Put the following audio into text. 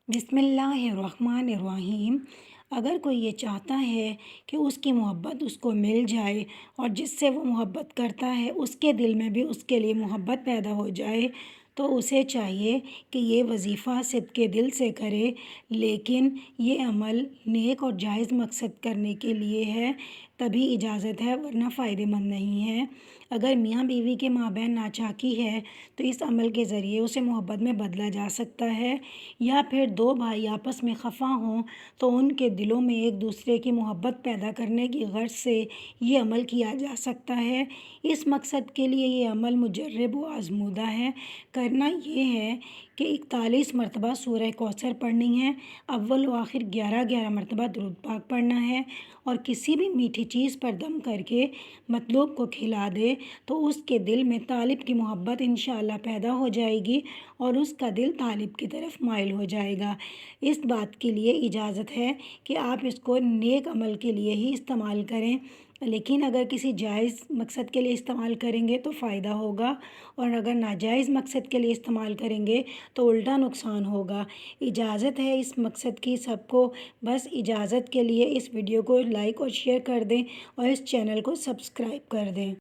بسم اللہ الرحمن الرحیم۔ اگر کوئی یہ چاہتا ہے کہ اس کی محبت اس کو مل جائے اور جس سے وہ محبت کرتا ہے اس کے دل میں بھی اس کے لیے محبت پیدا ہو جائے تو اسے چاہیے کہ یہ وظیفہ صدقِ دل سے کرے، لیکن یہ عمل نیک اور جائز مقصد کرنے کے لیے ہے، تبھی اجازت ہے، ورنہ فائدہ مند نہیں ہے۔ اگر میاں بیوی کے مابین ناچاکی ہے تو اس عمل کے ذریعے اسے محبت میں بدلا جا سکتا ہے، یا پھر دو بھائی آپس میں خفا ہوں تو ان کے دلوں میں ایک دوسرے کی محبت پیدا کرنے کی غرض سے یہ عمل کیا جا سکتا ہے۔ اس مقصد کے لیے یہ عمل مجرب و آزمودہ ہے۔ کرنا یہ ہے کہ 41 مرتبہ سورہ کوثر پڑھنی ہے، اول و آخر 11 مرتبہ درود پاک پڑھنا ہے، اور کسی بھی میٹھی چیز پر دم کر کے مطلوب کو کھلا دے تو اس کے دل میں طالب کی محبت انشاءاللہ پیدا ہو جائے گی اور اس کا دل طالب کی طرف مائل ہو جائے گا۔ اس بات کے لیے اجازت ہے کہ آپ اس کو نیک عمل کے لیے ہی استعمال کریں، لیکن اگر کسی جائز مقصد کے لیے استعمال کریں گے تو فائدہ ہوگا، اور اگر ناجائز مقصد کے لیے استعمال کریں گے تو الٹا نقصان ہوگا۔ اجازت ہے اس مقصد کی سب کو، بس اجازت کے لیے اس ویڈیو کو لائک اور شیئر کر دیں اور اس چینل کو سبسکرائب کر دیں۔